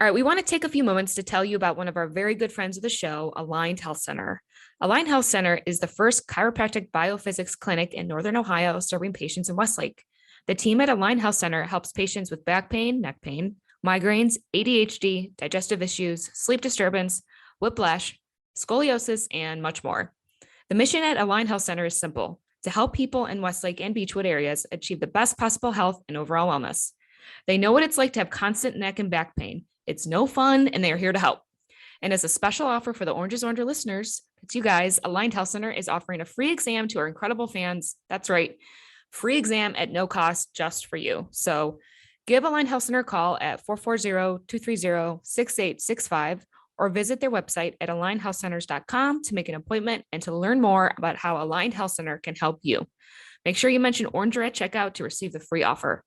All right, we want to take a few moments to tell you about one of our very good friends of the show, Aligned Health Center. Aligned Health Center is the first chiropractic biophysics clinic in Northern Ohio serving patients in Westlake. The team at Aligned Health Center helps patients with back pain, neck pain, migraines, ADHD, digestive issues, sleep disturbance, whiplash, scoliosis, and much more. The mission at Aligned Health Center is simple: to help people in Westlake and Beechwood areas achieve the best possible health and overall wellness. They know what it's like to have constant neck and back pain. It's no fun, and they are here to help. And as a special offer for the Oranges Oranger listeners, it's you guys, Aligned Health Center is offering a free exam to our incredible fans. That's right, free exam at no cost just for you. So give Aligned Health Center a call at 440-230-6865 or visit their website at alignedhealthcenters.com to make an appointment and to learn more about how Aligned Health Center can help you. Make sure you mention Oranger at checkout to receive the free offer.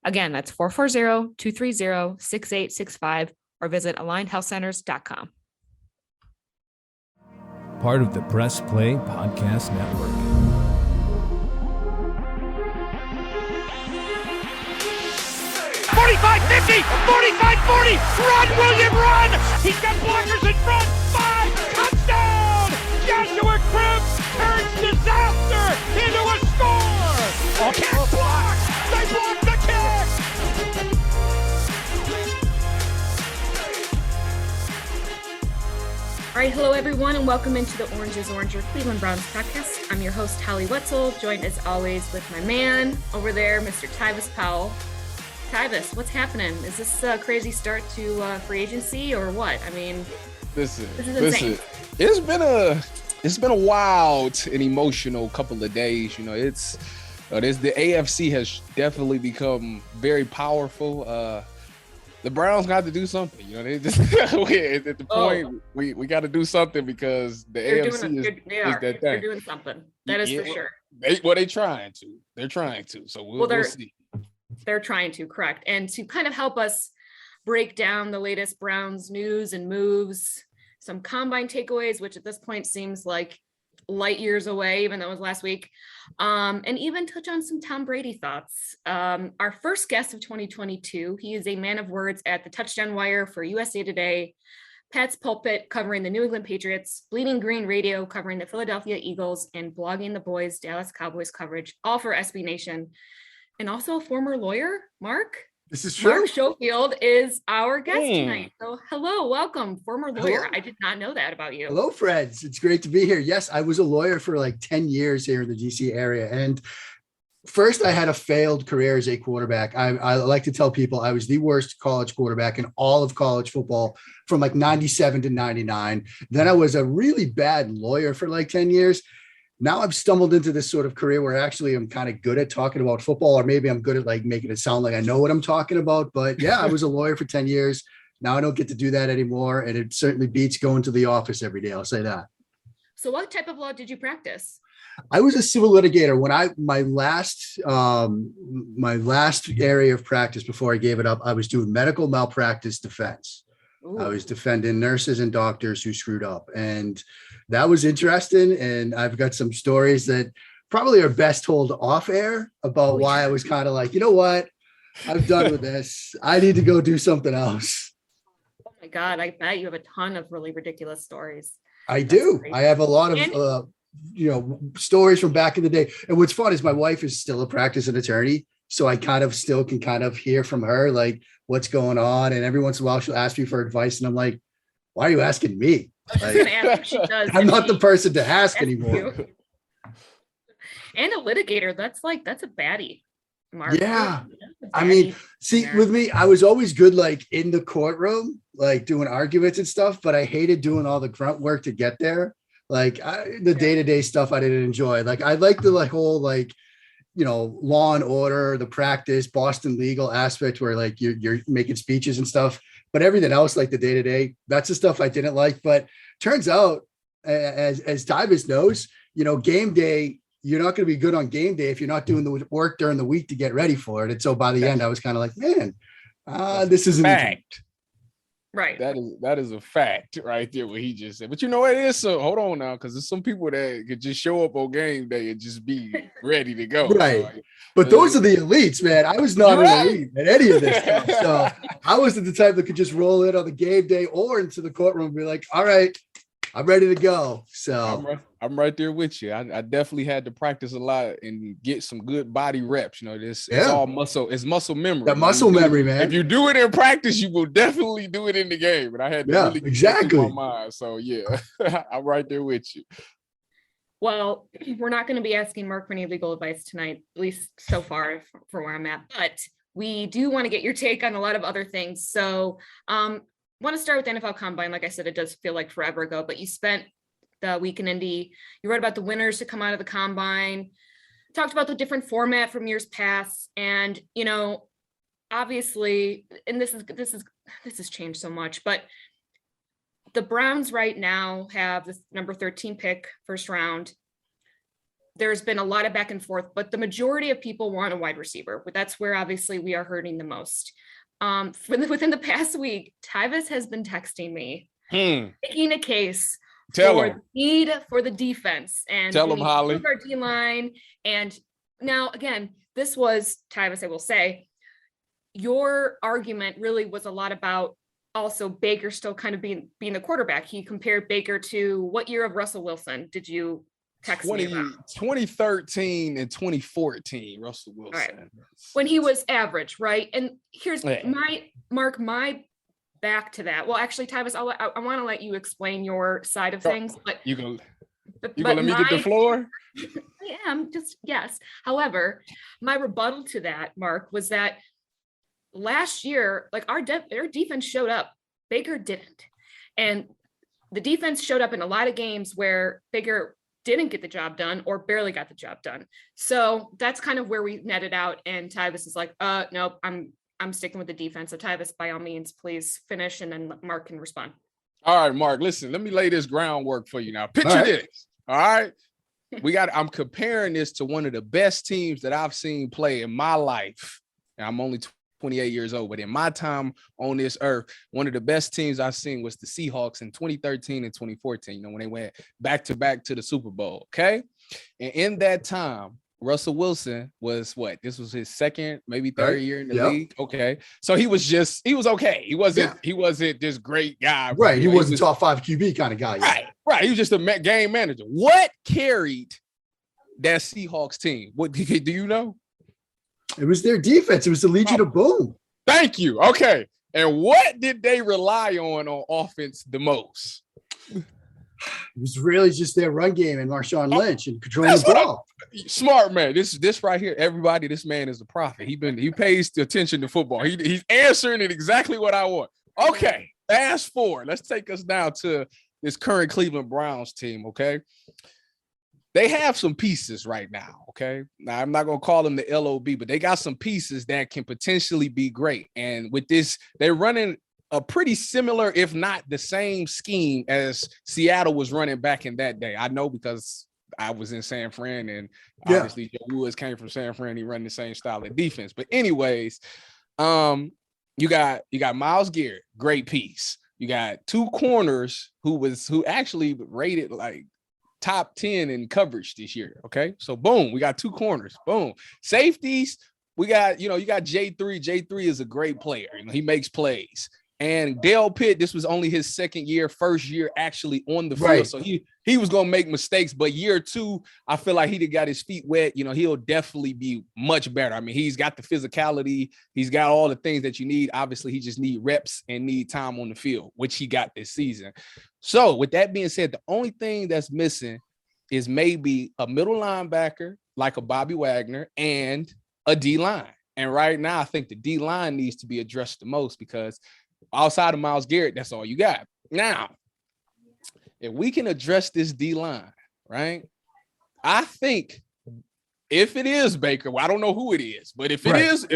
Again, that's 440-230-6865 or visit alignedhealthcenters.com. Part of the Press Play Podcast Network. Forty-five, 50, 45, 40. Run, William, run! He's got blockers in front. 5, touchdown! Joshua Cribbs turns disaster into a score. Kick block. They block the kick. All right, hello everyone, and welcome into the Oranges Oranger Cleveland Browns podcast. I'm your host, Hallie Wetzel, joined as always with my man over there, Mr. Tyvis Powell. Tyvis, what's happening? Is this a crazy start to free agency or what? I mean, this is insane. It's been a wild and emotional couple of days. You know, the AFC has definitely become very powerful. The Browns got to do something. You know, they just at the point we got to do something because the AFC is that thing. They're doing something. That is for sure. They're trying to. They're trying to. So we'll see. They're trying to, correct. And to kind of help us break down the latest Browns news and moves, some combine takeaways, which at this point seems like light years away, even though it was last week, and even touch on some Tom Brady thoughts. Our first guest of 2022, he is a man of words at the Touchdown Wire for USA Today, Pat's Pulpit covering the New England Patriots, Bleeding Green Radio covering the Philadelphia Eagles, and Blogging the Boys Dallas Cowboys coverage, all for SB Nation. And also a former lawyer, Mark. This is true. Mark Schofield is our guest tonight. So hello, welcome, former lawyer. Hello. I did not know that about you. Hello, friends. It's great to be here. Yes, I was a lawyer for like 10 years here in the DC area. And first, I had a failed career as a quarterback. I like to tell people I was the worst college quarterback in all of college football from like 97 to 99. Then I was a really bad lawyer for like 10 years. Now I've stumbled into this sort of career where actually I'm kind of good at talking about football, or maybe I'm good at like making it sound like I know what I'm talking about. But yeah, I was a lawyer for 10 years. Now I don't get to do that anymore. And it certainly beats going to the office every day. I'll say that. So what type of law did you practice? I was a civil litigator. When my last area of practice before I gave it up, I was doing medical malpractice defense. Ooh. I was defending nurses and doctors who screwed up. And that was interesting. And I've got some stories that probably are best told off air about why I was kind of like, you know what? I'm done with this. I need to go do something else. Oh my God. I bet you have a ton of really ridiculous stories. I do. Crazy. I have a lot of, stories from back in the day. And what's fun is my wife is still a practicing attorney. So I kind of still can kind of hear from her, like what's going on. And every once in a while she'll ask me for advice. And I'm like, why are you asking me? Like, I'm not the person to ask anymore. And a litigator, that's a baddie, Mark. Yeah. I mean, see, with me, I was always good, like in the courtroom, like doing arguments and stuff, but I hated doing all the grunt work to get there. Like the day-to-day stuff I didn't enjoy. Like I like the whole law and order, the practice, Boston legal aspect where like you're making speeches and stuff, but everything else, like the day-to-day, that's the stuff I didn't like. But turns out, as Tyvis knows, game day, you're not going to be good on game day if you're not doing the work during the week to get ready for it. And so by the end, I was kind of like, man, this isn't. Right. That is a fact right there, what he just said. But you know what it is? So hold on now, because there's some people that could just show up on game day and just be ready to go. Right. So, But those are the elites, man. I was not You're an right. elite at any of this stuff. So I wasn't the type that could just roll in on the game day or into the courtroom and be like, all right, I'm ready to go. So I'm right there with you. I definitely had to practice a lot and get some good body reps. You know, it's all muscle. It's muscle memory. That muscle memory, man. If you do it in practice, you will definitely do it in the game. And I had to really get that through my mind. So yeah, I'm right there with you. Well, we're not going to be asking Mark for any legal advice tonight, at least so far for where I'm at, but we do want to get your take on a lot of other things. So want to start with the NFL Combine. Like I said, it does feel like forever ago, but you spent the week in Indy. You wrote about the winners to come out of the Combine, talked about the different format from years past. And, you know, obviously, and this has changed so much, but the Browns right now have the number 13 pick, first round. There's been a lot of back and forth, but the majority of people want a wide receiver. But that's where obviously we are hurting the most. Within the past week, Tyvis has been texting me, making a case for the need for the defense and tell him, Holly, our D line. And now, again, this was Tyvis. I will say, your argument really was a lot about also Baker still kind of being the quarterback. He compared Baker to what year of Russell Wilson did you text me about? 2013 and 2014, Russell Wilson. Right. When he was average, right? And here's my back to that. Well, actually, Tyvis, I want to let you explain your side of things, but you gonna let me get the floor? I am yes. However, my rebuttal to that, Mark, was that last year, like our defense showed up, Baker didn't, and the defense showed up in a lot of games where Baker didn't get the job done or barely got the job done. So that's kind of where we netted out. And Tyvis is like, nope, I'm sticking with the defense. So Tyvis, by all means, please finish, and then Mark can respond. All right, Mark, listen, let me lay this groundwork for you now. Picture this. All right. I'm comparing this to one of the best teams that I've seen play in my life. And I'm only 28 years old, but in my time on this earth, one of the best teams I've seen was the Seahawks in 2013 and 2014, you know, when they went back to back to the Super Bowl. Okay. And in that time, Russell Wilson was this was his second, maybe third year in the league. Okay. So he was okay. He wasn't this great guy. Right. He wasn't top 5 QB kind of guy. Right. He was just a game manager. What carried that Seahawks team? What do you know? It was their defense. It was the Legion of Boom. Thank you. Okay. And what did they rely on offense the most? It was really just their run game and Marshawn Lynch and controlling the ball. Smart man. This right here, everybody, this man is a prophet. He pays attention to football. He's answering it exactly what I want. Okay. Fast forward. Let's take us down to this current Cleveland Browns team. Okay. They have some pieces right now, okay? Now, I'm not going to call them the LOB, but they got some pieces that can potentially be great. And with this, they're running a pretty similar, if not the same scheme as Seattle was running back in that day. I know because I was in San Fran, and obviously Joe Woods came from San Fran. He run the same style of defense. But anyways, you got Myles Garrett, great piece. You got two corners who actually rated like top 10 in coverage this year. Okay. So boom, we got two corners. Boom. Safeties. We got, you got J3. J3 is a great player. He makes plays. And Dale Pitt, this was only his first year actually on the field. Right. So he was going to make mistakes, but year 2, I feel like he got his feet wet. He'll definitely be much better. I mean, he's got the physicality. He's got all the things that you need. Obviously, he just need reps and need time on the field, which he got this season. So with that being said, the only thing that's missing is maybe a middle linebacker like a Bobby Wagner and a D-line. And right now, I think the D-line needs to be addressed the most because outside of Myles Garrett, that's all you got. Now, if we can address this D-line, right, I think if it is Baker, well, I don't know who it is, but if it is,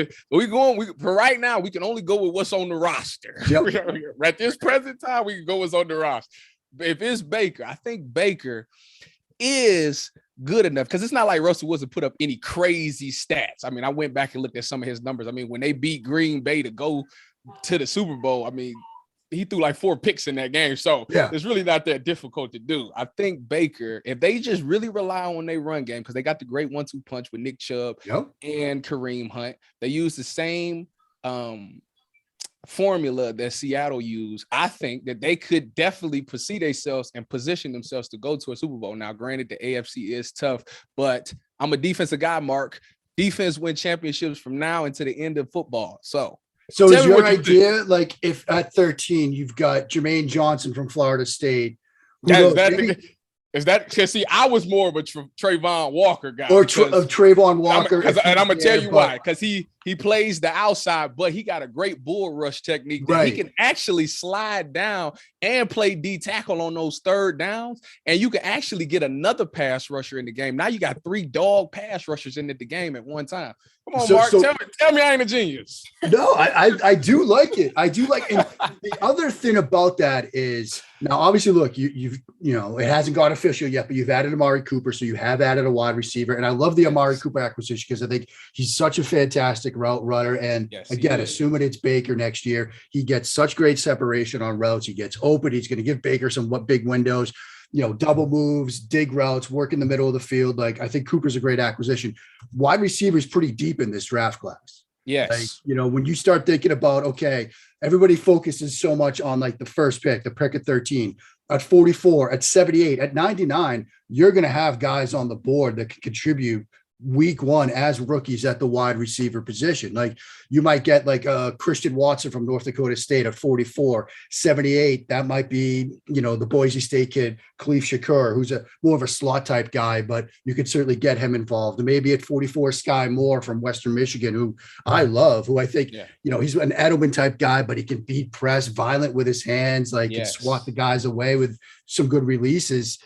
for right now, we can only go with what's on the roster. Yep. At this present time, we can go what's on the roster. But if it's Baker, I think Baker is good enough because it's not like Russell Wilson put up any crazy stats. I mean, I went back and looked at some of his numbers. I mean, when they beat Green Bay to go to the Super Bowl, I mean, he threw like 4 picks in that game. So Yeah. it's really not that difficult to do. I think Baker, if they just really rely on their run game, because they got the great 1-2 punch with Nick Chubb and Kareem Hunt, they use the same formula that Seattle used. I think that they could definitely proceed themselves and position themselves to go to a Super Bowl. Now, granted, the AFC is tough, but I'm a defensive guy, Mark. Defense win championships from now until the end of football. So is your idea like if at 13 you've got Jermaine Johnson from Florida State? Is that because see, I was more of a Trayvon Walker guy, or of Trayvon Walker, and I'm gonna tell you why. Because he plays the outside, but he got a great bull rush technique that he can actually slide down and play D tackle on those third downs, and you can actually get another pass rusher in the game. Now you got 3 dog pass rushers in the game at one time. Come on, Mark, tell me I ain't a genius. No, I do like it. I do like it. And the other thing about that is now, obviously, look, you know, it hasn't gone official yet, but you've added Amari Cooper, so you have added a wide receiver. And I love the Amari Cooper acquisition because I think he's such a fantastic route runner. And again, assuming it's Baker next year, he gets such great separation on routes. He gets open. He's going to give Baker some big windows, you know, double moves, dig routes, work in the middle of the field. Like, I think Cooper's a great acquisition. Wide receiver is pretty deep in this draft class. Yes. Like, you know, when you start thinking about, okay, everybody focuses so much on like the first pick, the pick at 13, at 44, at 78, at 99, you're going to have guys on the board that can contribute week one as rookies at the wide receiver position. Like you might get like Christian Watson from North Dakota State at 44, 78. That might be, you know, the Boise State kid, Khalif Shakur, who's more of a slot type guy, but you could certainly get him involved. And maybe at 44, Sky Moore from Western Michigan, who I love, who I think, you know, he's an Edelman type guy, but he can beat press, violent with his hands, like can swat the guys away with some good releases.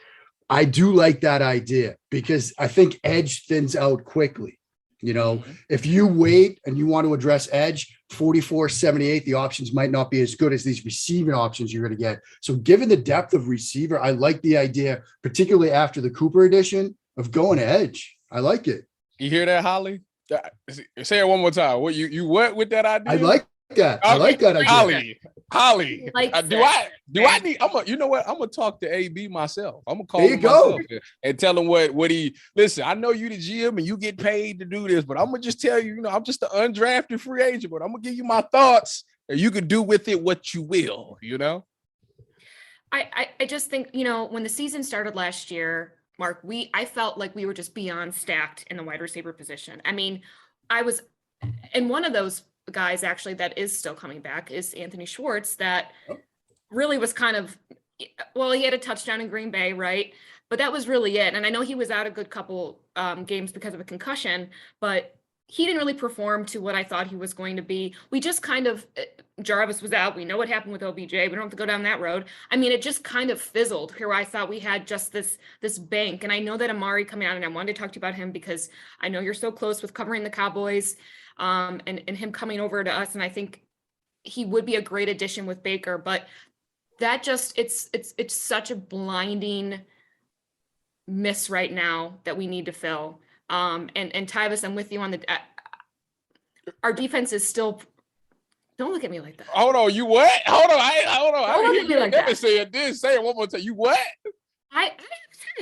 I do like that idea because I think edge thins out quickly. You know, if you wait and you want to address edge, 44, 78, the options might not be as good as these receiving options you're going to get. So given the depth of receiver, I like the idea, particularly after the Cooper edition, of going to edge. I like it. You hear that, Holly? Say it one more time. What you what with that idea? I like that. I like that idea. Holly, do I need? You know what? I'm gonna talk to AB myself. I'm gonna call him and tell him what he. Listen, I know you the GM and you get paid to do this, but I'm gonna just tell you, you know, I'm just an undrafted free agent, but I'm gonna give you my thoughts, and you can do with it what you will. You know. I just think, you know, when the season started last year, Mark, I felt like we were just beyond stacked in the wide receiver position. I mean, and one of those guys actually that is still coming back is Anthony Schwartz, that really was kind of, well, he had a touchdown in Green Bay, right? But that was really it. And I know he was out a good couple games because of a concussion, but he didn't really perform to what I thought he was going to be. We just kind of, Jarvis was out. We know what happened with OBJ. We don't have to go down that road. I mean, it just kind of fizzled here. I thought we had just this bank. And I know that Amari coming out, and I wanted to talk to you about him because I know you're so close with covering the Cowboys. And him coming over to us. And I think he would be a great addition with Baker, but that just, it's such a blinding miss right now that we need to fill. And Tyvis, I'm with you on our defense is still, don't look at me like that. Hold on. You what? Hold on. Don't look at me like that. Say it one more time. You what? I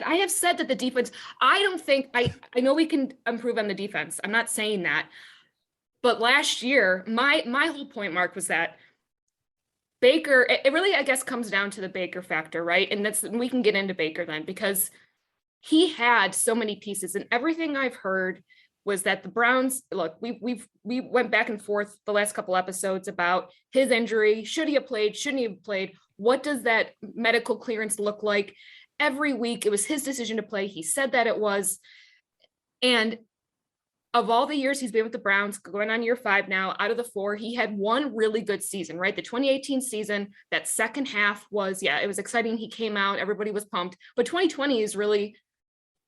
have said that the defense, I don't think, I know we can improve on the defense. I'm not saying that. But last year, my whole point, Mark, was that Baker, it really, I guess, comes down to the Baker factor, right? And we can get into Baker then, because he had so many pieces, and everything I've heard was that the Browns, look, we went back and forth the last couple episodes about his injury. Should he have played? Shouldn't he have played? What does that medical clearance look like? Every week, it was his decision to play. He said that it was. And of all the years he's been with the Browns, going on year 5 now, out of the 4, he had one really good season, right? The 2018 season, that second half was, it was exciting. He came out, everybody was pumped. But 2020 has really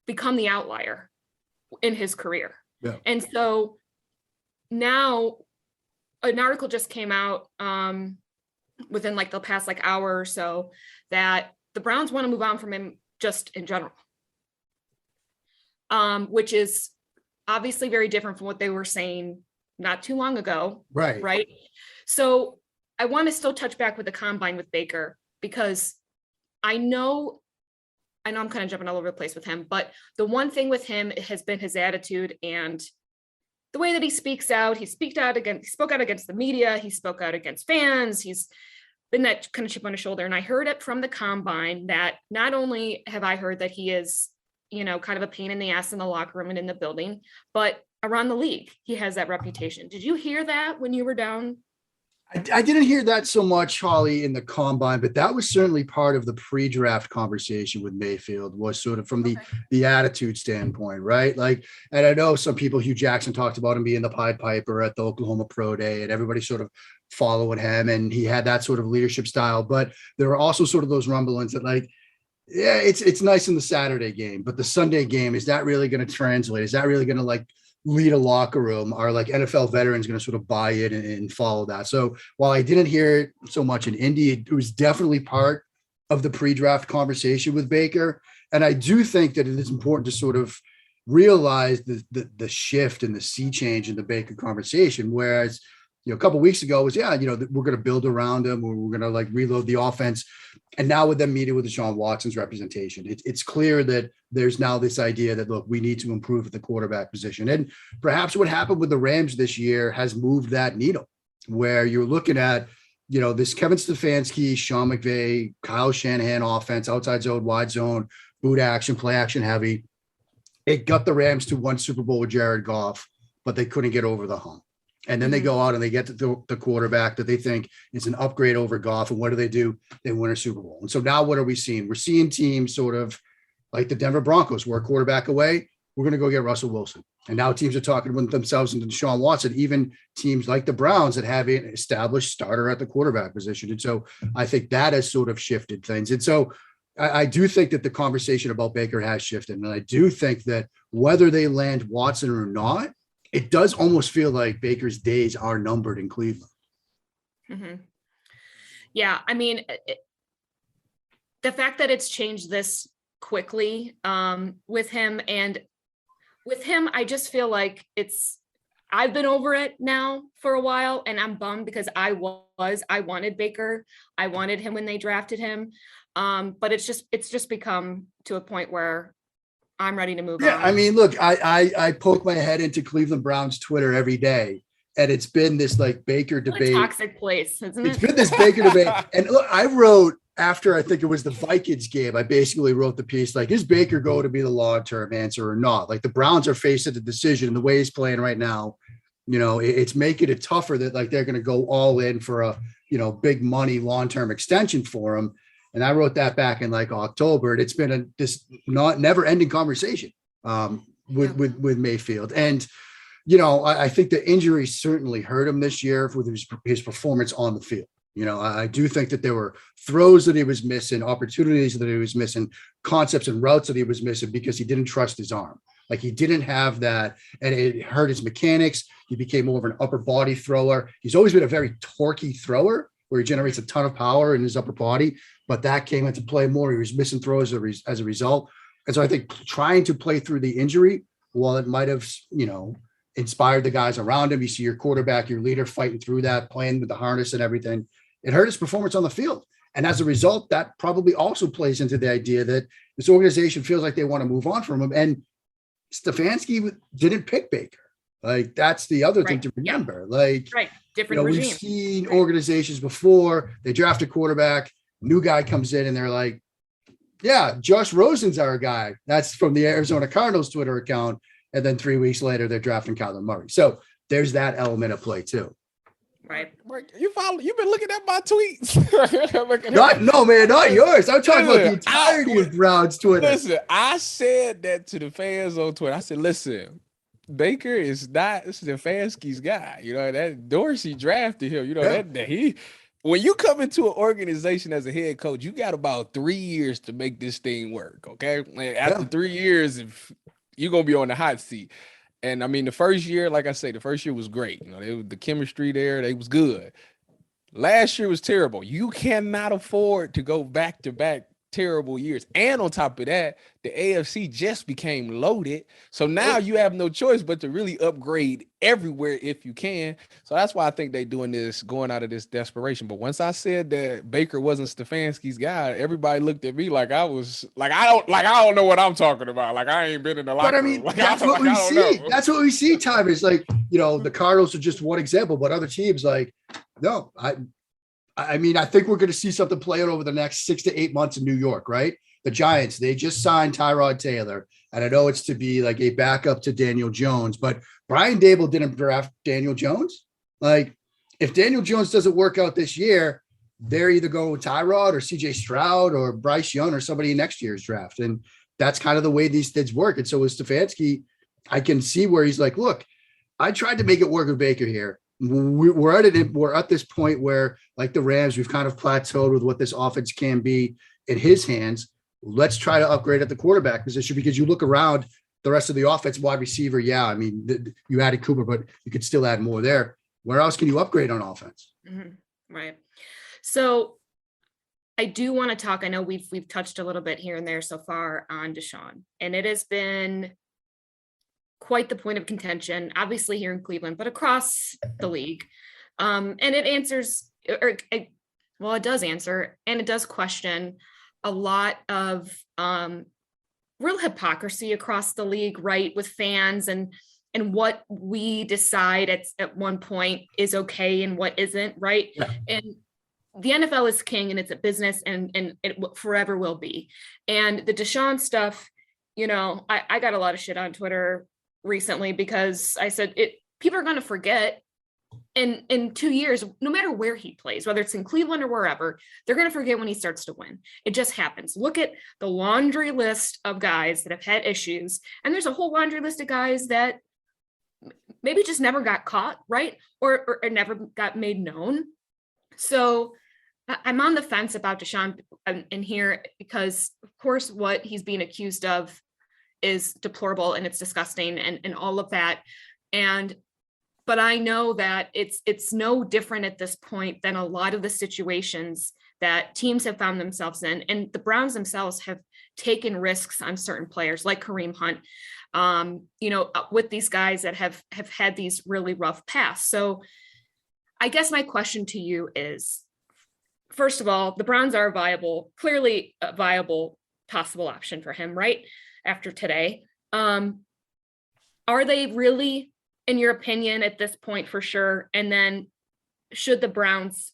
become the outlier in his career. Yeah. And so now an article just came out within like the past hour or so that the Browns want to move on from him just in general, which is obviously very different from what they were saying not too long ago. Right. Right. So I want to still touch back with the combine with Baker, because I know I'm kind of jumping all over the place with him, but the one thing with him has been his attitude and the way that he speaks out. He spoke out against the media. He spoke out against fans. He's been that kind of chip on his shoulder. And I heard it from the combine that not only have I heard that he is, kind of a pain in the ass in the locker room and in the building, but around the league, he has that reputation. Did you hear that when you were down? I didn't hear that so much, Holly, in the combine, but that was certainly part of the pre-draft conversation with Mayfield, was sort of from the attitude standpoint, right? Like, and I know some people, Hugh Jackson talked about him being the Pied Piper at the Oklahoma Pro Day, and everybody sort of following him, and he had that sort of leadership style. But there were also sort of those rumblings that, like, yeah, it's nice in the Saturday game, but the Sunday game, is that really going to translate? Is that really going to, like, lead a locker room? Are, like, NFL veterans going to sort of buy it and follow that? So while I didn't hear it so much in Indy, it was definitely part of the pre-draft conversation with Baker. And I do think that it is important to sort of realize the shift and the sea change in the Baker conversation. Whereas, a couple of weeks ago was, we're going to build around him, or we're going to, like, reload the offense. And now with them meeting with Deshaun Watson's representation, it's clear that there's now this idea that, look, we need to improve at the quarterback position. And perhaps what happened with the Rams this year has moved that needle, where you're looking at, this Kevin Stefanski, Sean McVay, Kyle Shanahan offense, outside zone, wide zone, boot action, play action heavy. It got the Rams to one Super Bowl with Jared Goff, but they couldn't get over the hump. And then they go out and they get the quarterback that they think is an upgrade over Goff. And what do? They win a Super Bowl. And so now what are we seeing? We're seeing teams sort of like the Denver Broncos, where a quarterback away, we're going to go get Russell Wilson. And now teams are talking with themselves into Deshaun Watson, even teams like the Browns that have an established starter at the quarterback position. And so I think that has sort of shifted things. And so I do think that the conversation about Baker has shifted. And I do think that whether they land Watson or not, it does almost feel like Baker's days are numbered in Cleveland. Mm-hmm. Yeah. I mean, the fact that it's changed this quickly with him, I just feel like I've been over it now for a while, and I'm bummed because I wanted Baker. I wanted him when they drafted him. But it's just become to a point where I'm ready to move on. I mean, look, I poke my head into Cleveland Browns Twitter every day, and it's been this, like, Baker debate. Toxic place, isn't it? It's been this Baker debate. And look, I wrote after, I think it was the Vikings game, I basically wrote the piece, like, is Baker going to be the long-term answer or not? Like, the Browns are facing the decision, and the way he's playing right now, it's making it tougher that, like, they're going to go all in for a, big money long-term extension for him. And I wrote that back in, like, October, and it's been this never ending conversation with Mayfield. And, I think the injury certainly hurt him this year with his performance on the field. I do think that there were throws that he was missing, opportunities that he was missing, concepts and routes that he was missing because he didn't trust his arm. Like, he didn't have that, and it hurt his mechanics. He became more of an upper body thrower. He's always been a very torquey thrower, where he generates a ton of power in his upper body, but that came into play more. He was missing throws as a result. And so I think trying to play through the injury, while it might have, inspired the guys around him, you see your quarterback, your leader fighting through that, playing with the harness and everything, it hurt his performance on the field. And as a result, that probably also plays into the idea that this organization feels like they want to move on from him. And Stefanski didn't pick Baker. Like, that's the other thing to remember. Different regime. We've seen organizations before, they draft a quarterback, new guy comes in, and they're like, yeah, Josh Rosen's our guy. That's from the Arizona Cardinals Twitter account. And then 3 weeks later, they're drafting Kyler Murray. So there's that element of play too. Right. Mark, you've been looking at my tweets. Not yours. I'm talking about the entirety of Browns Twitter. Listen, I said that to the fans on Twitter. I said, listen, Baker is not Stefanski's guy. That Dorsey drafted him. That when you come into an organization as a head coach, you got about 3 years to make this thing work. Okay. And after 3 years, if you're going to be on the hot seat. And I mean, the first year, like I say, the first year was great. The chemistry there, they was good. Last year was terrible. You cannot afford to go back to back terrible years. And on top of that, the AFC just became loaded. So now you have no choice but to really upgrade everywhere if you can. So that's why I think they're doing this, going out of this desperation. But once I said that Baker wasn't Stefanski's guy, everybody looked at me like I was like, I don't know what I'm talking about. Like I ain't been in the locker room. But I mean, Like, that's what we see. know. That's what we see, Tyler. It's like, the Cardinals are just one example, but other teams like, no, I mean, I think we're going to see something play out over the next 6 to 8 months in New York, right? The Giants, they just signed Tyrod Taylor. And I know it's to be like a backup to Daniel Jones, but Brian Dable didn't draft Daniel Jones. Like, if Daniel Jones doesn't work out this year, they're either going with Tyrod or CJ Stroud or Bryce Young or somebody in next year's draft. And that's kind of the way these things work. And so with Stefanski, I can see where he's like, look, I tried to make it work with Baker here. We're at this point where, like the Rams, we've kind of plateaued with what this offense can be in his hands. Let's try to upgrade at the quarterback position, because you look around the rest of the offense, wide receiver. Yeah, I mean, you added Cooper, but you could still add more there. Where else can you upgrade on offense? Mm-hmm. Right. So I do want to talk. I know we've touched a little bit here and there so far on Deshaun, and it has been quite the point of contention, obviously here in Cleveland, but across the league. And it answers, it does answer, and it does question a lot of real hypocrisy across the league, right? With fans and what we decide at one point is okay and what isn't, right? Yeah. And the NFL is king, and it's a business, and it forever will be. And the Deshaun stuff, I got a lot of shit on Twitter recently because I said people are going to forget in 2 years, no matter where he plays, whether it's in Cleveland or wherever, they're going to forget when he starts to win. It just happens. Look at the laundry list of guys that have had issues. And there's a whole laundry list of guys that maybe just never got caught, right? Or never got made known. So I'm on the fence about Deshaun in here because, of course, what he's being accused of is deplorable and it's disgusting and all of that. But I know that it's no different at this point than a lot of the situations that teams have found themselves in. And the Browns themselves have taken risks on certain players like Kareem Hunt, with these guys that have had these really rough paths. So I guess my question to you is, first of all, the Browns are clearly a viable possible option for him, right? After today. Are they really, in your opinion, at this point for sure? And then should the Browns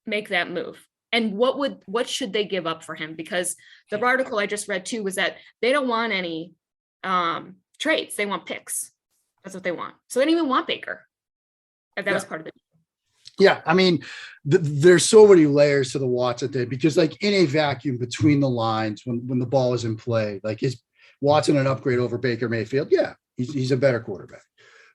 make that move? And what should they give up for him? Because the article I just read too was that they don't want any trades. They want picks. That's what they want. So they don't even want Baker. If that was part of it. Yeah, I mean, there's so many layers to the Watson thing, because like in a vacuum between the lines, when the ball is in play, like is Watson an upgrade over Baker Mayfield? Yeah, he's a better quarterback.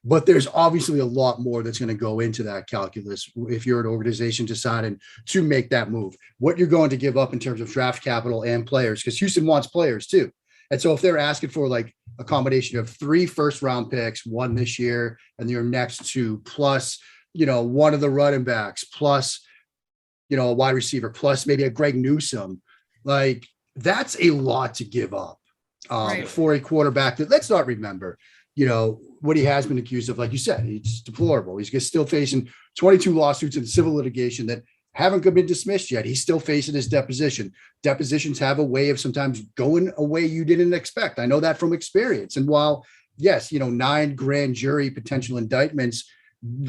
But there's obviously a lot more that's going to go into that calculus if you're an organization deciding to make that move. What you're going to give up in terms of draft capital and players, because Houston wants players too. And so if they're asking for like a combination of 3 first-round picks, 1 this year and your next 2, plus one of the running backs, plus, a wide receiver, plus maybe a Greg Newsome, like that's a lot to give up for a quarterback that, let's not remember, what he has been accused of. Like you said, he's deplorable. He's still facing 22 lawsuits in civil litigation that haven't been dismissed yet. He's still facing his deposition. Depositions have a way of sometimes going a way you didn't expect. I know that from experience. And while, yes, 9 grand jury potential indictments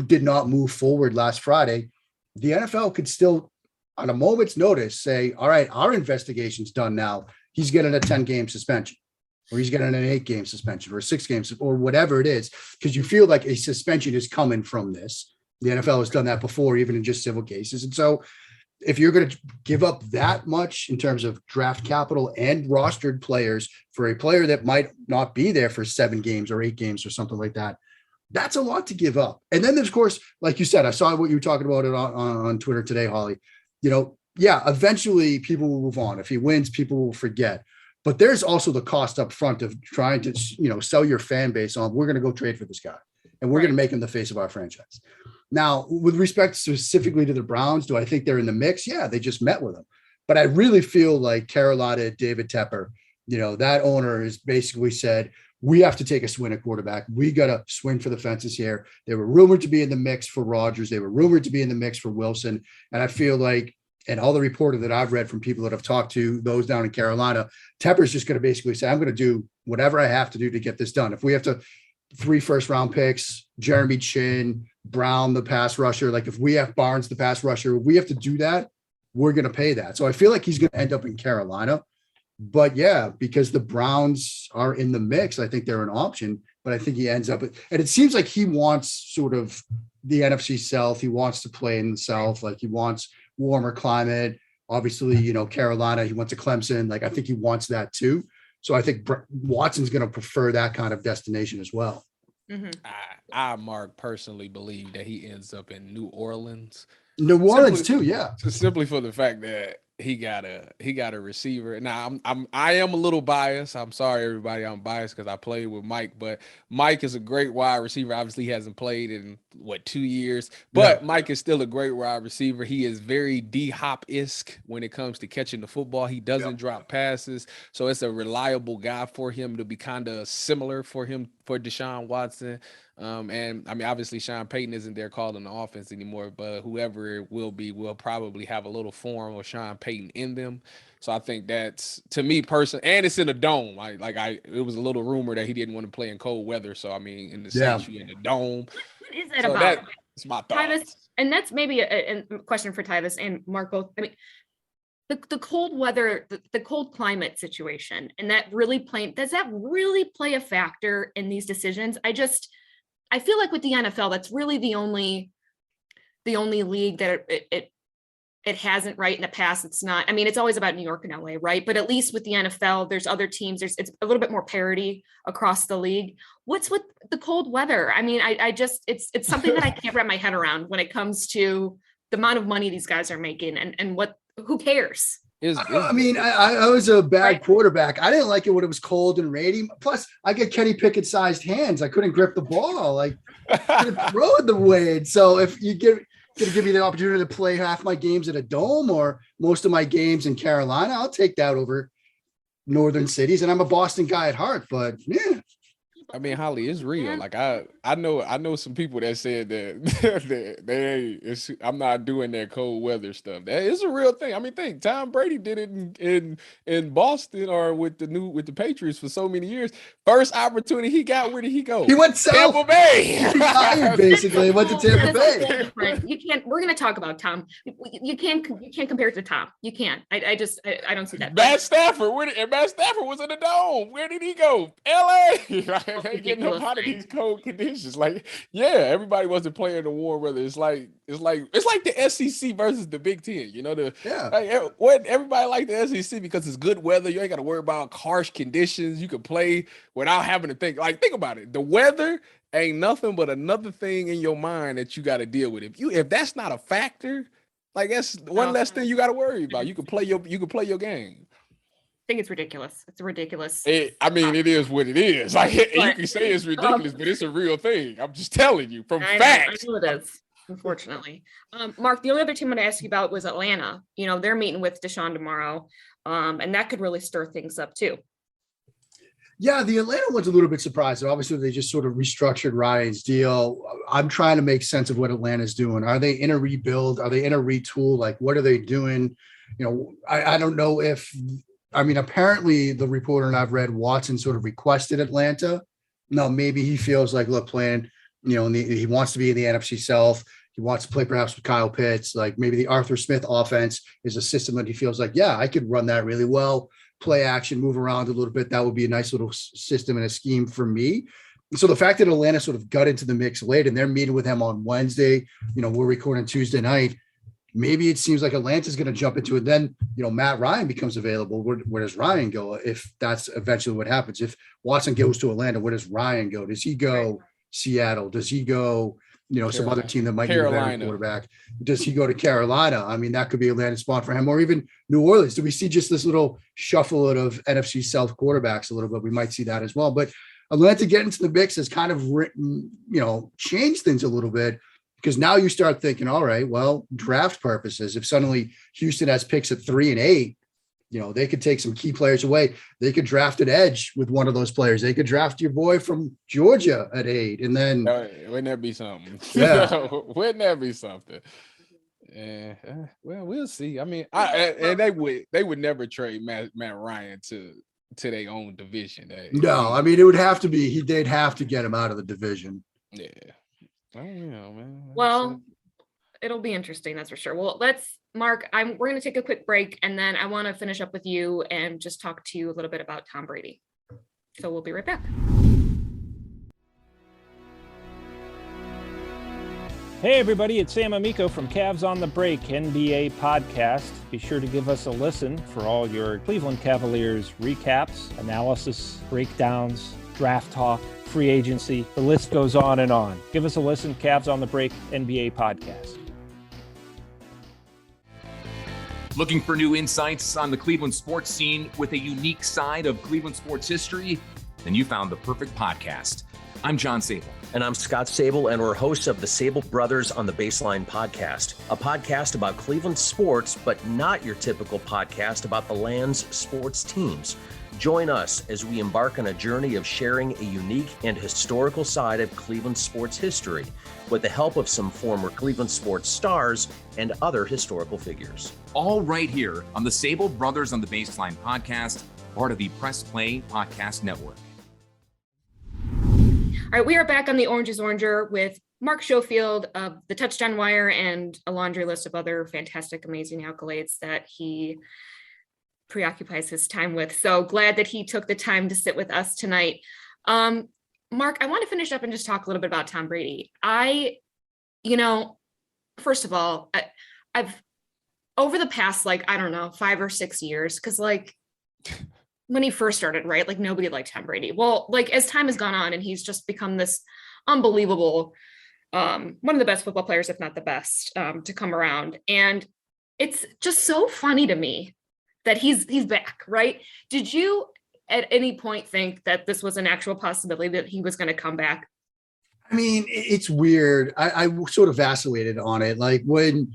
did not move forward last Friday, the NFL could still, on a moment's notice, say, all right, our investigation's done now. He's getting a 10-game suspension, or he's getting an 8-game suspension, or a 6-game, or whatever it is, because you feel like a suspension is coming from this. The NFL has done that before, even in just civil cases. And so if you're going to give up that much in terms of draft capital and rostered players for a player that might not be there for 7 games or 8 games or something like that, that's a lot to give up. And then there's, of course, like you said, I saw what you were talking about it on Twitter today, Holly. Eventually people will move on. If he wins, people will forget. But there's also the cost up front of trying to, sell your fan base on, we're going to go trade for this guy and we're going to make him the face of our franchise. Now, with respect specifically to the Browns, do I think they're in the mix? Yeah, they just met with him. But I really feel like Carolina, David Tepper, that owner has basically said, we have to take a swing at quarterback. We got to swing for the fences here. They were rumored to be in the mix for Rodgers. They were rumored to be in the mix for Wilson. And I feel like, and all the reporting that I've read from people that have talked to those down in Carolina, Tepper's just going to basically say, I'm going to do whatever I have to do to get this done. If we have to 3 first-round picks, Jeremy Chin, Brown, the pass rusher, like if we have Barnes, the pass rusher, if we have to do that, we're going to pay that. So I feel like he's going to end up in Carolina. But yeah, because the Browns are in the mix, I think they're an option, but I think he ends up, and it seems like he wants sort of the NFC South. He wants to play in the South. Like he wants warmer climate. Obviously, Carolina, he went to Clemson. Like I think he wants that too. So I think Watson's going to prefer that kind of destination as well. Mm-hmm. I, Mark, personally believe that he ends up in New Orleans. New Orleans too, yeah. Simply for the fact that he got a receiver. Now I am a little biased. I'm sorry, everybody. I'm biased because I played with Mike, but Mike is a great wide receiver. Obviously, he hasn't played in 2 years, but yeah. Mike is still a great wide receiver. He is very D-Hop-esque when it comes to catching the football. He doesn't drop passes, so it's a reliable guy for him to be kind of similar for Deshaun Watson. And I mean, obviously Sean Payton isn't there calling the offense anymore, but whoever it will be will probably have a little form of Sean Payton in them. So I think that's, to me personally, and it's in a dome. It was a little rumor that he didn't want to play in cold weather. So I mean, in the States, you're in the dome. What is that about? That's my thoughts. Tyvis, and that's maybe a question for Tyvis and Mark both. I mean, the cold weather, the cold climate situation, and does that really play a factor in these decisions? I feel like with the NFL, that's really the only league that it hasn't, right? In the past, it's not. I mean, it's always about New York and LA, right? But at least with the NFL, there's other teams. It's a little bit more parity across the league. What's with the cold weather? I mean, it's something that I can't wrap my head around when it comes to the amount of money these guys are making and who cares? I was a bad quarterback. I didn't like it when it was cold and rainy. Plus, I get Kenny Pickett sized hands. I couldn't grip the ball. Like, couldn't throw it the way. So if you give me the opportunity to play half my games at a dome or most of my games in Carolina, I'll take that over northern cities. And I'm a Boston guy at heart. But yeah. I mean, Holly, it's real. Like I know some people that said that I'm not doing that cold weather stuff. That is a real thing. I mean, think Tom Brady did it in Boston or with the Patriots for so many years. First opportunity he got, where did he go? He went south. Tampa Bay. He retired, basically. Went to Tampa Bay. You can't. We're going to talk about Tom. You can't compare it to Tom. You can't. I don't see that. Matt Stafford. Matt Stafford was in the dome. Where did he go? LA. Getting up out of these cold conditions. Like, yeah, everybody wasn't playing in the warm weather. It's like the SEC versus the Big Ten. What everybody like the SEC because it's good weather. You ain't got to worry about harsh conditions. You can play without having to think. Like, think about it. The weather ain't nothing but another thing in your mind that you got to deal with. If that's not a factor, like that's one less thing you got to worry about. You can play your game. I think it's ridiculous. It's ridiculous. It is what it is. Like you can say it's ridiculous, but it's a real thing. I'm just telling you from facts. I know it is, unfortunately. Mark, the only other team I'm going to ask you about was Atlanta. They're meeting with Deshaun tomorrow, and that could really stir things up too. Yeah, the Atlanta one's a little bit surprising. Obviously, they just sort of restructured Ryan's deal. I'm trying to make sense of what Atlanta's doing. Are they in a rebuild? Are they in a retool? Like, what are they doing? I don't know if. I mean, apparently the reporter and I've read Watson sort of requested Atlanta. Now, maybe he feels like, look, playing, he wants to be in the NFC South. He wants to play perhaps with Kyle Pitts. Like maybe the Arthur Smith offense is a system that he feels like, yeah, I could run that really well, play action, move around a little bit. That would be a nice little system and a scheme for me. So the fact that Atlanta sort of got into the mix late and they're meeting with him on Wednesday, we're recording Tuesday night. Maybe it seems like Atlanta's going to jump into it. Then, Matt Ryan becomes available. Where does Ryan go if that's eventually what happens? If Watson goes to Atlanta, where does Ryan go? Does he go Seattle? Does he go, some other team that might be a better quarterback? Does he go to Carolina? I mean, that could be a landing spot for him, or even New Orleans. Do we see just this little shuffle of NFC South quarterbacks a little bit? We might see that as well. But Atlanta getting into the mix has kind of changed things a little bit Because now you start thinking, all right, well, draft purposes, if suddenly Houston has picks at 3 and 8, they could take some key players away. They could draft an edge with one of those players. They could draft your boy from Georgia at 8. And then wouldn't that be something? Yeah. Wouldn't that be something? Well, we'll see. I mean, they would never trade Matt Ryan to their own division. No, I mean, it would have to be they'd have to get him out of the division. Yeah. I don't know, man. Well, it'll be interesting, that's for sure. Well, Mark, we're going to take a quick break, and then I want to finish up with you and just talk to you a little bit about Tom Brady. So we'll be right back. Hey everybody, it's Sam Amico from Cavs on the Break NBA podcast. Be sure to give us a listen for all your Cleveland Cavaliers recaps, analysis, breakdowns, draft talk, free agency. The list goes on and on. Give us a listen, Cavs on the Break NBA podcast. Looking for new insights on the Cleveland sports scene with a unique side of Cleveland sports history? Then you found the perfect podcast. I'm John Sable. And I'm Scott Sable, and we're hosts of the Sable Brothers on the Baseline podcast, a podcast about Cleveland sports, but not your typical podcast about the land's sports teams. Join us as we embark on a journey of sharing a unique and historical side of Cleveland sports history with the help of some former Cleveland sports stars and other historical figures. All right here on the Sable Brothers on the Baseline podcast, part of the Press Play Podcast Network. All right, we are back on the Orange is Oranger with Mark Schofield of the Touchdown Wire and a laundry list of other fantastic, amazing accolades that he preoccupies his time with. So glad that he took the time to sit with us tonight. Mark, I want to finish up and just talk a little bit about Tom Brady. First of all, I've over the past, 5 or 6 years, because when he first started, right? Nobody liked Tom Brady. Well, as time has gone on and he's just become this unbelievable, one of the best football players, if not the best, to come around. And it's just so funny to me that he's back, right? Did you at any point think that this was an actual possibility that he was going to come back? I mean, it's weird. I sort of vacillated on it. When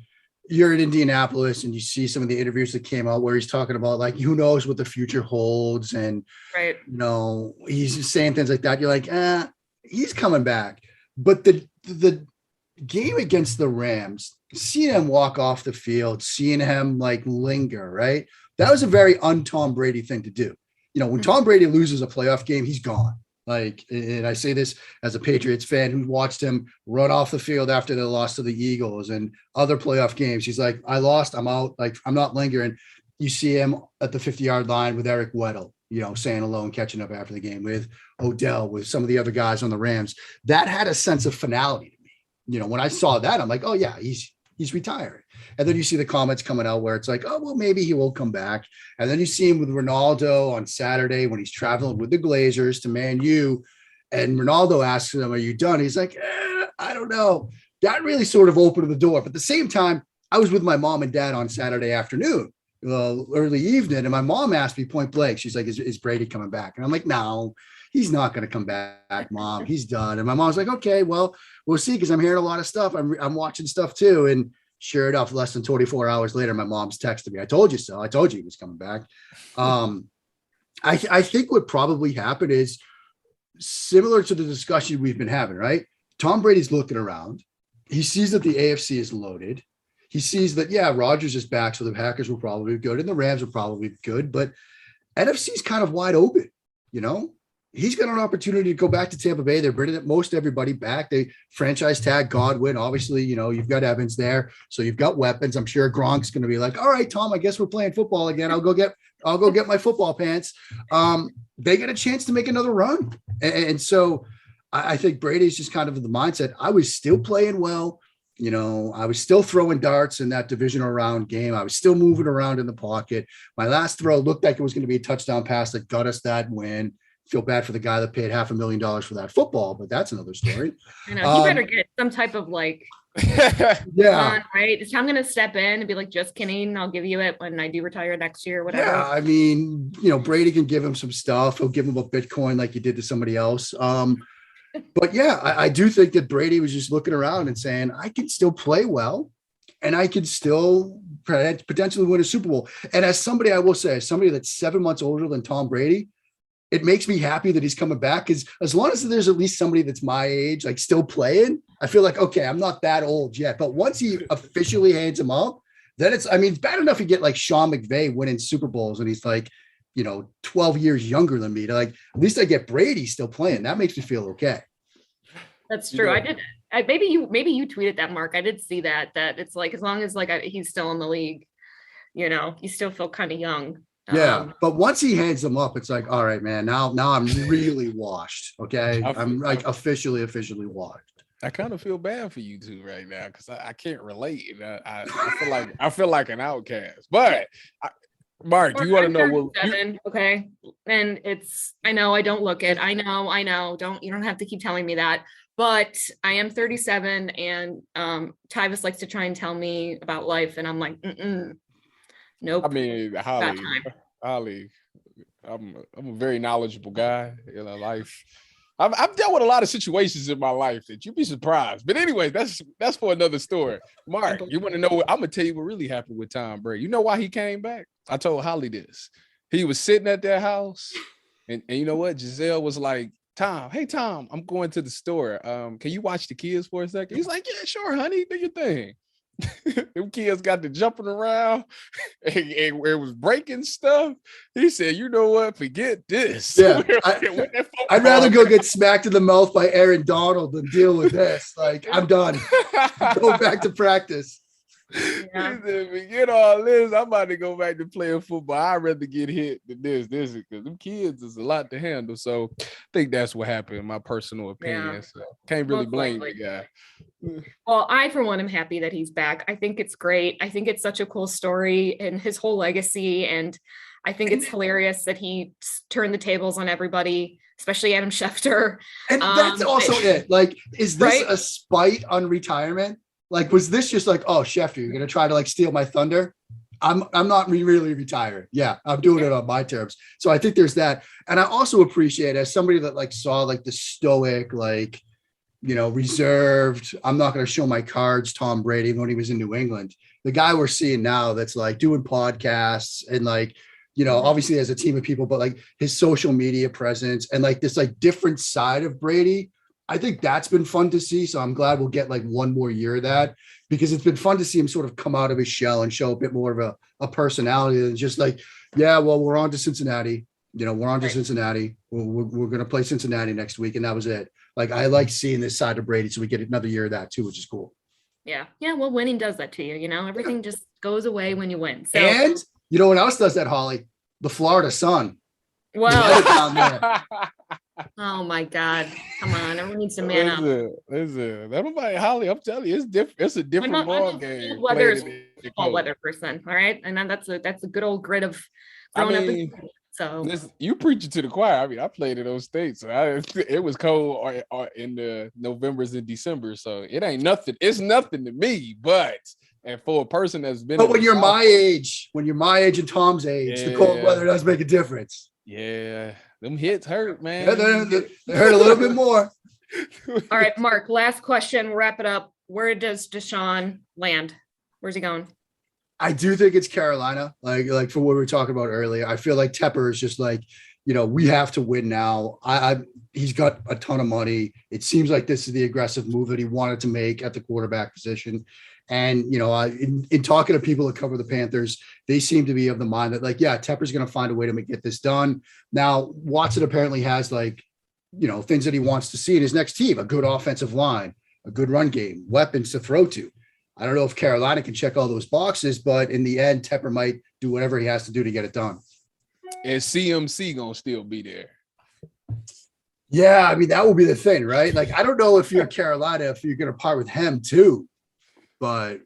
you're in Indianapolis and you see some of the interviews that came out where he's talking about who knows what the future holds. And, right. He's saying things like that. You're like, he's coming back. But the game against the Rams, seeing him walk off the field, seeing him linger, right? That was a very un-Tom Brady thing to do. When Tom Brady loses a playoff game, he's gone. And I say this as a Patriots fan who watched him run off the field after they lost to the Eagles and other playoff games. He's like, I lost, I'm out. I'm not lingering. You see him at the 50-yard line with Eric Weddle, saying hello and catching up after the game with Odell, with some of the other guys on the Rams. That had a sense of finality to me. When I saw that, I'm like, oh yeah, he's retiring. And then you see the comments coming out where it's like, oh, well, maybe he will come back. And then you see him with Ronaldo on Saturday when he's traveling with the Glazers to Man U. And Ronaldo asks him, are you done? He's like, I don't know. That really sort of opened the door. But at the same time, I was with my mom and dad on Saturday afternoon, early evening. And my mom asked me point blank, she's like, is Brady coming back? And I'm like, no, he's not going to come back, Mom. He's done. And my mom's like, okay, well, we'll see. Because I'm hearing a lot of stuff. I'm watching stuff too. And sure enough, less than 24 hours later, my mom's texted me. I told you so. I told you he was coming back. I think what probably happened is similar to the discussion we've been having, right? Tom Brady's looking around. He sees that the AFC is loaded. He sees that, yeah, Rodgers is back, so the Packers will probably be good and the Rams will probably be good, but NFC is kind of wide open, He's got an opportunity to go back to Tampa Bay. They're bringing most everybody back. They franchise tag Godwin. Obviously, you've got Evans there, so you've got weapons. I'm sure Gronk's going to be like, all right, Tom, I guess we're playing football again. I'll go get my football pants. They get a chance to make another run. And so I think Brady's just kind of in the mindset. I was still playing well. I was still throwing darts in that divisional round game. I was still moving around in the pocket. My last throw looked like it was going to be a touchdown pass that got us that win. Feel bad for the guy that paid $500,000 for that football, but that's another story. I know. He better get some type of yeah, right. I'm going to step in and be like, just kidding. I'll give you it when I do retire next year, whatever. Yeah, I mean, Brady can give him some stuff. He'll give him a Bitcoin like he did to somebody else. But yeah, I do think that Brady was just looking around and saying, I can still play well and I can still potentially win a Super Bowl. And as somebody, I will say, as somebody that's 7 months older than Tom Brady, it makes me happy that he's coming back. Because as long as there's at least somebody that's my age, like still playing, I feel like, okay, I'm not that old yet. But once he officially hands him up, then it's bad enough you get like Sean McVay winning Super Bowls and he's like, 12 years younger than me. Like, at least I get Brady still playing. That makes me feel okay. That's true. I did. Maybe you tweeted that, Mark. I did see that it's like, as long as he's still in the league, you still feel kind of young. Yeah, but once he hands them up, it's like, all right, man. Now I'm really washed. Okay, I'm like officially washed. I kind of feel bad for you two right now because I can't relate. I feel like an outcast. But Mark, you want to know what? Okay, and I know I don't look it. I know. You don't have to keep telling me that. But I am 37, and Tyvis likes to try and tell me about life, and I'm like, nope. I mean, Holly, I'm a very knowledgeable guy in life. I've dealt with a lot of situations in my life that you'd be surprised. But anyway, that's for another story. Mark, you want to know what? I'm gonna tell you what really happened with Tom Brady. You know why he came back? I told Holly this. He was sitting at their house, and you know what? Giselle was like, hey Tom, I'm going to the store. Can you watch the kids for a second? He's like, yeah, sure, honey, do your thing. Them kids got to jumping around and it was breaking stuff. He said, you know what? Forget this. Yeah, I'd rather go get smacked in the mouth by Aaron Donald than deal with this. Like, I'm done. Go back to practice. Yeah. He said, forget all this. I'm about to go back to playing football. I'd rather get hit than this because them kids is a lot to handle. So I think that's what happened, in my personal opinion. Yeah. So can't really blame the guy. Well, I, for one, am happy that he's back. I think it's great. I think it's such a cool story and his whole legacy. And I think it's hilarious that he turned the tables on everybody, especially Adam Schefter. And that's also it. Like, is this a spite on retirement? Like, was this just like, oh, Schefter, you're going to try to like steal my thunder? I'm not really retired. Yeah, I'm doing it on my terms. So I think there's that. And I also appreciate, as somebody that like saw like the stoic, like, reserved, I'm not going to show my cards, Tom Brady, when he was in New England. The guy we're seeing now that's like doing podcasts and like, obviously has a team of people, but like his social media presence and like this like different side of Brady. I think that's been fun to see. So I'm glad we'll get like one more year of that, because it's been fun to see him sort of come out of his shell and show a bit more of a personality than just like, yeah, well, we're on to Cincinnati. We're on to Cincinnati. We're going to play Cincinnati next week. And that was it. Like, I like seeing this side of Brady. So we get another year of that too, which is cool. Yeah. Yeah. Well, winning does that to you. Everything just goes away when you win. So, and you know what else does that, Holly? The Florida sun. Well, oh my God. Come on. Everyone needs to man up. Listen. Everybody, Holly, I'm telling you, it's different. It's a different ball game. Weather person. All right. And then that's a good old grit of growing up. So listen, you preaching to the choir. I mean, I played in those states. So it was cold in the Novembers and December. So it ain't nothing. It's nothing to me. But and for a person that's been, but when you're my age and Tom's age, the cold weather does make a difference. Yeah, them hits hurt, man. Yeah, they hurt a little bit more. All right, Mark. Last question. Wrap it up. Where does Deshaun land? Where's he going? I do think it's Carolina. Like for what we were talking about earlier, I feel like Tepper is just like, we have to win now. He's got a ton of money. It seems like this is the aggressive move that he wanted to make at the quarterback position. And, in talking to people that cover the Panthers, they seem to be of the mind that like, yeah, Tepper's going to find a way to get this done. Now, Watson apparently has like, things that he wants to see in his next team: a good offensive line, a good run game, weapons to throw to. I don't know if Carolina can check all those boxes, but in the end, Tepper might do whatever he has to do to get it done. And CMC gonna still be there. Yeah, I mean, that will be the thing, right? Like, I don't know if you're Carolina, if you're going to part with him too, but.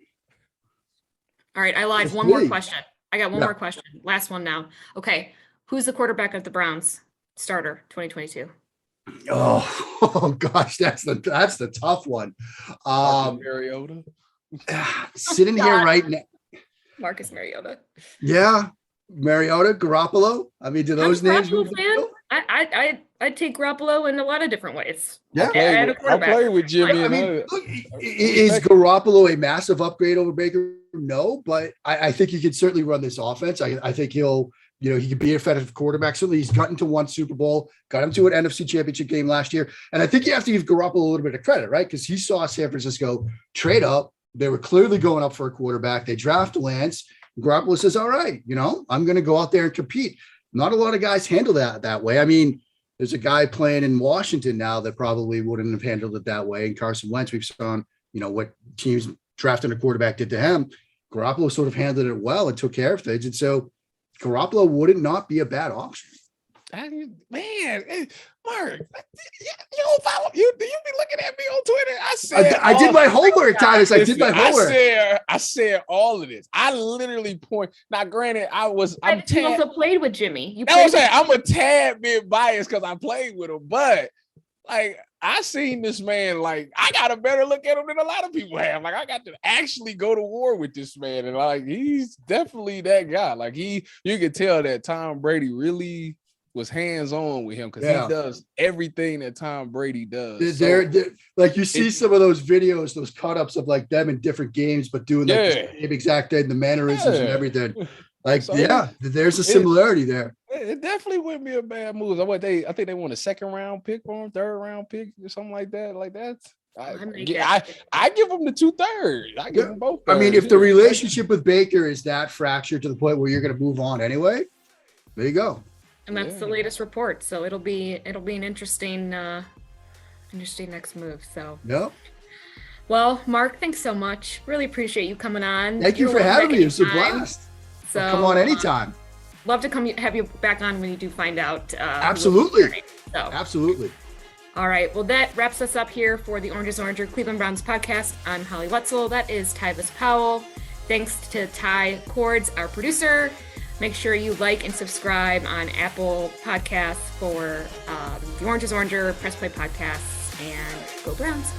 All right, I lied. One more question. I got one more question. Last one now. Okay, who's the quarterback of the Browns starter 2022? Oh gosh, that's the tough one. Mariota. Sitting here right now, Marcus Mariota. Yeah, Mariota, Garoppolo. I mean, do those names? I I'd take Garoppolo in a lot of different ways. Yeah. I'll play with Jimmy. I mean, look, is Garoppolo a massive upgrade over Baker? No, but I think he can certainly run this offense. I think he'll, he could be an effective quarterback. Certainly he's gotten to one Super Bowl, got him to an NFC Championship game last year. And I think you have to give Garoppolo a little bit of credit, right? Because he saw San Francisco trade up. They were clearly going up for a quarterback. They draft Lance. Garoppolo says, all right, I'm going to go out there and compete. Not a lot of guys handle that way. I mean, there's a guy playing in Washington now that probably wouldn't have handled it that way. And Carson Wentz, we've seen, what teams drafting a quarterback did to him. Garoppolo sort of handled it well and took care of things. And so Garoppolo wouldn't not be a bad option. Man, Mark, you don't follow you. Do you be looking at me on Twitter? I did my homework, Titus. I did my homework. I said all of this. I literally point. Now, granted, I'm You also played with Jimmy. I'm a tad bit biased because I played with him, but like I seen this man. Like I got a better look at him than a lot of people have. Like I got to actually go to war with this man, and like he's definitely that guy. Like you could tell that Tom Brady really was hands-on with him because he does everything that Tom Brady does. Like you see some of those videos, those cut-ups of like them in different games, but doing like the same exact thing, the mannerisms and everything. Like, there's a similarity there. It definitely wouldn't be a bad move. I think they want a second-round pick for him, third-round pick or something like that. Like that's I give them the 2/3. I give them both. I mean, if the relationship with Baker is that fractured to the point where you're going to move on anyway, there you go. And that's the latest report. So it'll be an interesting next move. So well, Mark, thanks so much. Really appreciate you coming on. Thank you for having me. It was a blast. So come on anytime. Love to have you back on when you do find out. Absolutely. Absolutely. All right. Well, that wraps us up here for the Orange is Oranger Cleveland Browns podcast. I'm Holly Wetzel. That is Tyvis Powell. Thanks to Ty Cords, our producer. Make sure you like and subscribe on Apple Podcasts for the Orange is Oranger Press Play podcasts, and go Browns.